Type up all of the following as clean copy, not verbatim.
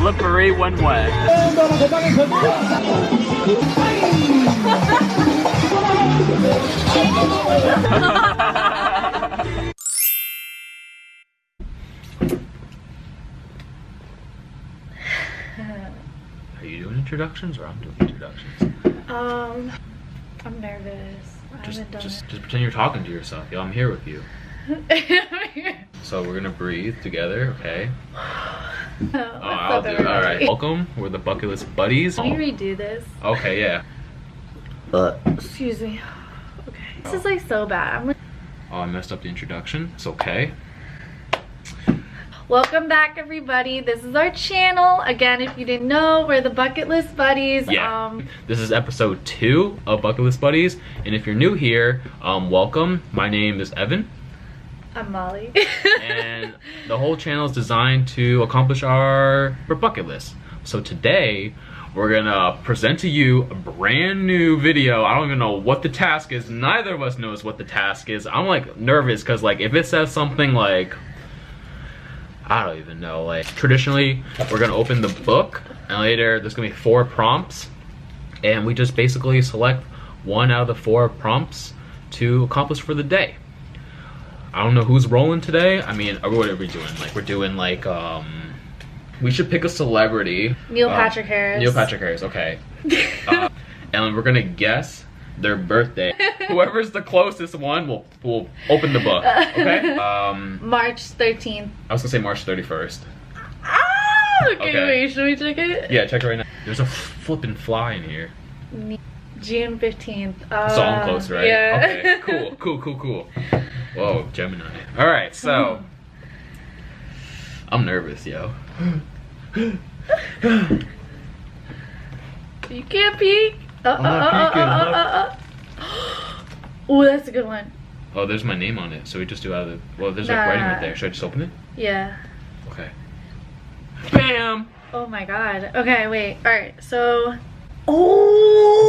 slippery when wet. Are you doing introductions or I'm doing introductions? I'm nervous. Just pretend you're talking to yourself. Yo, I'm here with you. So we're gonna breathe together, okay? I'll do it. All right. Welcome. We're the Bucket List Buddies. Can we redo this? Okay, yeah. Excuse me. Okay. This is like so bad. Oh, I messed up the introduction. It's okay. Welcome back, everybody. This is our channel. Again, if you didn't know, we're the Bucket List Buddies. Yeah. This is episode 2 of Bucket List Buddies, and if you're new here, welcome. My name is Evan. I'm Molly. And the whole channel is designed to accomplish our bucket list. So today, we're gonna present to you a brand new video. I don't even know what the task is. Neither of us knows what the task is. I'm like nervous because like if it says something like, I don't even know, like traditionally we're gonna open the book and later there's gonna be 4 prompts and we just basically select one out of the 4 prompts to accomplish for the day. I don't know who's rolling today. I mean, what are we doing? Like we're doing like we should pick a celebrity. Neil Patrick Harris. Neil Patrick Harris, okay. And we're gonna guess their birthday. Whoever's the closest one will open the book, okay? March 13th. I was gonna say March 31st. Ah! Okay, wait, should we check it? Yeah, check it right now. There's a flippin' fly in here. June 15th. So I'm close, right? Yeah. Okay, cool. Whoa, Gemini. All right, so I'm nervous, yo. You can't peek. I'm not peeking. Oh, that's a good one. Oh, there's my name on it. So we just do out of the. Well, there's like writing right there. Should I just open it? Yeah. Okay. Bam! Oh my god. Okay, wait. Alright, so. Oh!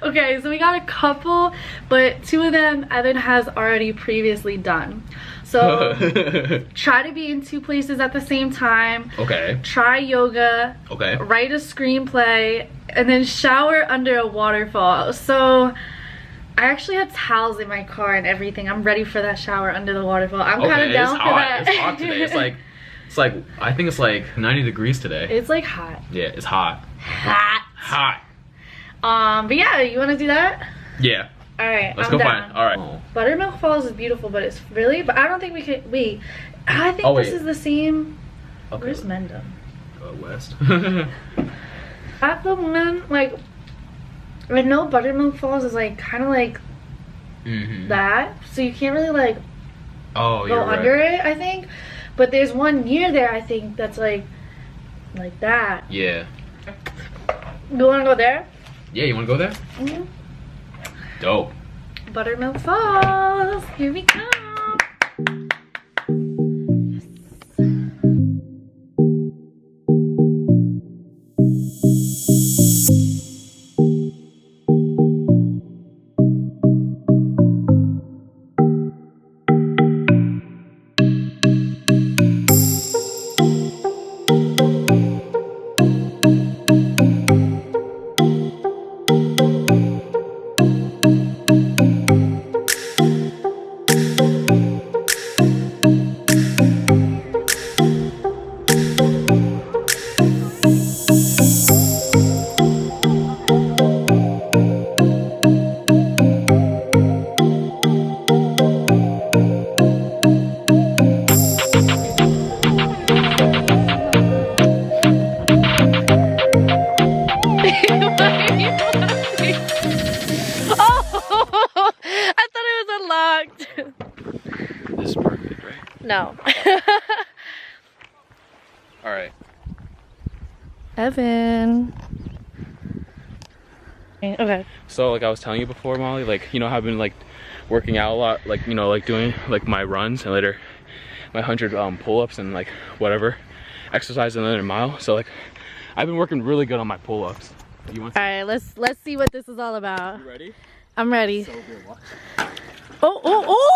Okay, so we got a couple, but 2 of them Evan has already previously done. So try to be in 2 places at the same time. Okay. Try yoga. Okay. Write a screenplay, and then shower under a waterfall. So I actually have towels in my car and everything. I'm ready for that shower under the waterfall. I'm kind of down for that. It's hot today. It's like I think it's like 90 degrees today. It's like hot. Yeah, it's hot. Hot. But yeah, you want to do that? Yeah. All right. Let's go find. All right. Buttermilk Falls is beautiful, but it's really. But I don't think we could. Wait. I think this is the same. Okay. Where's Mendham? West. At the one like. I know Buttermilk Falls is like kind of like that, so you can't really like go under it. I think, but there's one near there. I think that's like that. Yeah. You want to go there? Yeah, you want to go there? Mm-hmm. Dope. Buttermilk Falls. Here we come. This is perfect, right? No. Alright. Evan. Okay. So like I was telling you before, Molly, like, you know how I've been like working out a lot, like, you know, like doing like my runs and later my 100 pull-ups and like whatever, exercise another mile. So like I've been working really good on my pull-ups. You want to? All right, let's see what this is all about. You ready? I'm ready. So here, watch. Oh no!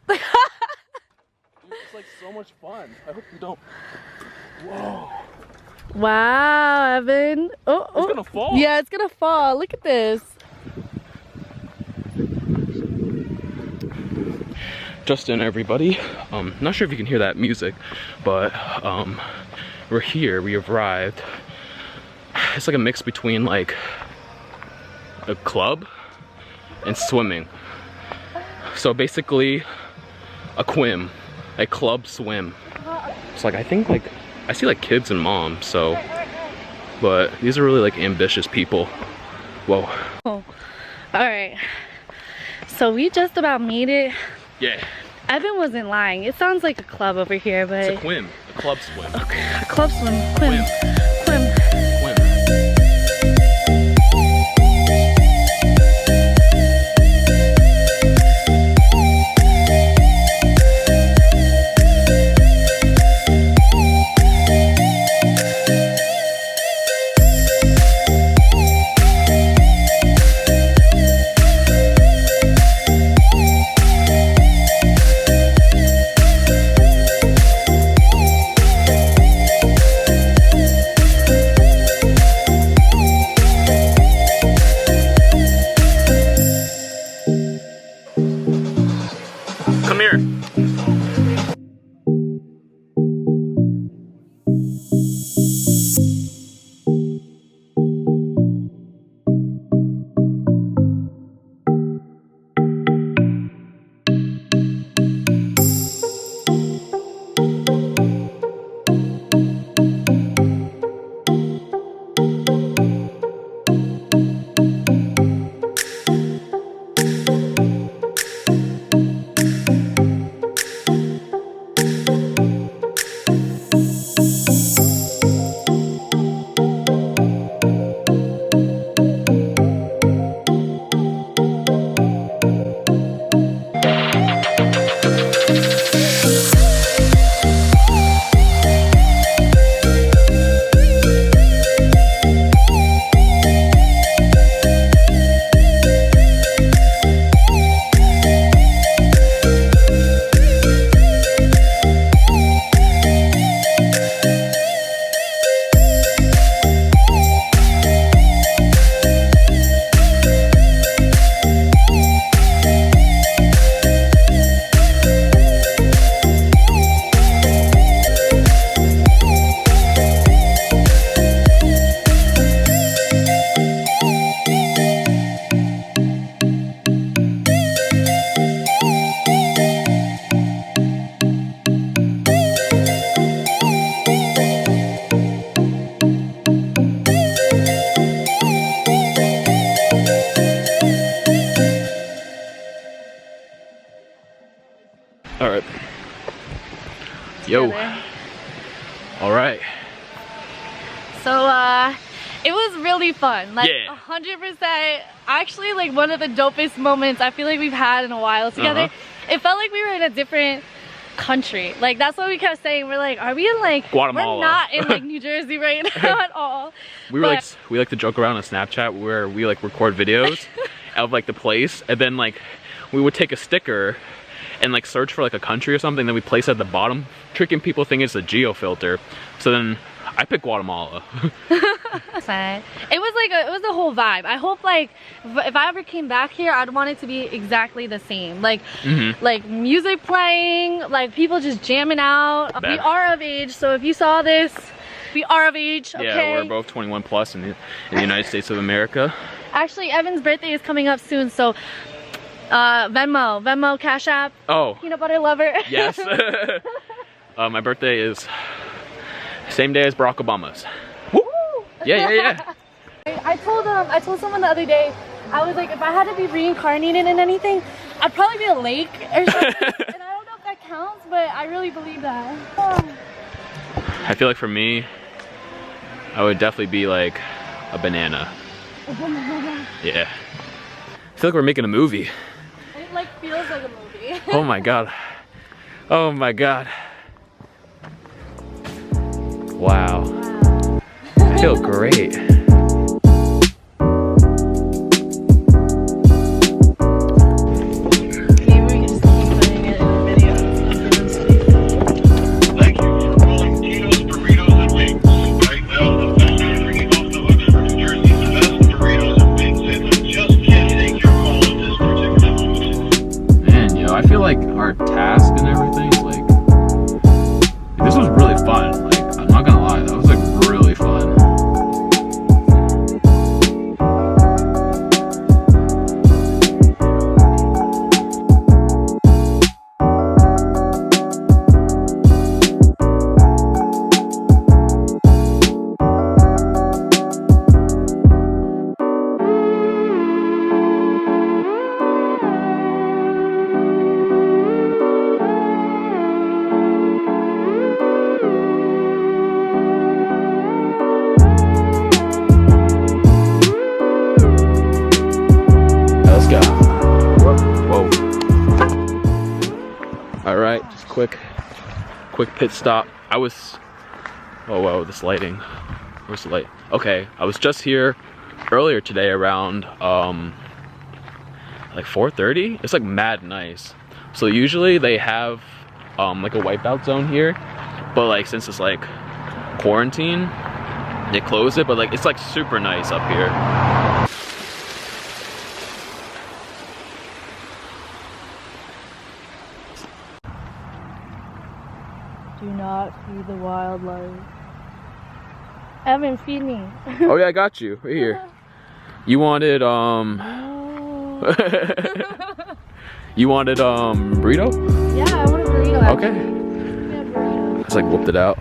It's like so much fun. I hope you don't. Whoa. Wow, Evan. Oh, it's gonna fall. Yeah, it's gonna fall. Look at this. Justin, everybody. Not sure if you can hear that music, but we're here. We arrived. It's like a mix between like a club and swimming. So basically, a QIM, a club swim. It's like I think like I see like kids and moms. So, but these are really like ambitious people. Whoa. Oh. All right. So we just about made it. Yeah. Evan wasn't lying. It sounds like a club over here, but it's a QIM, a club swim. Okay, a club swim. QIM. QIM. QIM. Come here. All right. Yo. All right. So it was really fun. Like yeah. 100%. Actually, like one of the dopest moments I feel like we've had in a while together. It felt like we were in a different country. Like that's what we kept saying. We're like, are we in like Guatemala? We're not in like New Jersey right now at all. We were like, we like to joke around on Snapchat where we like record videos of like the place, and then like we would take a sticker and like search for like a country or something, then we place it at the bottom, tricking people thinking it's a geo-filter. So then I picked Guatemala. It was like it was the whole vibe. I hope like if I ever came back here, I'd want it to be exactly the same. Like like music playing, like people just jamming out. We are of age, so if you saw this, we are of age. Okay? Yeah, we're both 21 plus in the United States of America. Actually, Evan's birthday is coming up soon, so Venmo, Cash App. Oh. Peanut butter lover. Yes. My birthday is same day as Barack Obama's. Woo! Yeah. I told someone the other day, I was like, if I had to be reincarnated in anything, I'd probably be a lake or something. And I don't know if that counts, but I really believe that. I feel like for me, I would definitely be like a banana. Yeah. I feel like we're making a movie. It like feels like a movie. Oh my god. Oh my god. Wow. I feel great. Maybe we can just keep putting it in. task and everything. Like, this was really fun. Like, I'm not gonna lie, that was like really fun. All right, just quick pit stop. Oh wow, this lighting. Where's the light? Okay, I was just here earlier today around like 4:30. It's like mad nice. So usually they have like a wipeout zone here, but like since it's like quarantine, they close it. But like it's like super nice up here. Do not feed the wildlife. Evan, feed me. Oh yeah, I got you. Right here. You wanted No. you wanted burrito? Yeah, I want a burrito. Okay. Yeah, burrito. Just like whooped it out.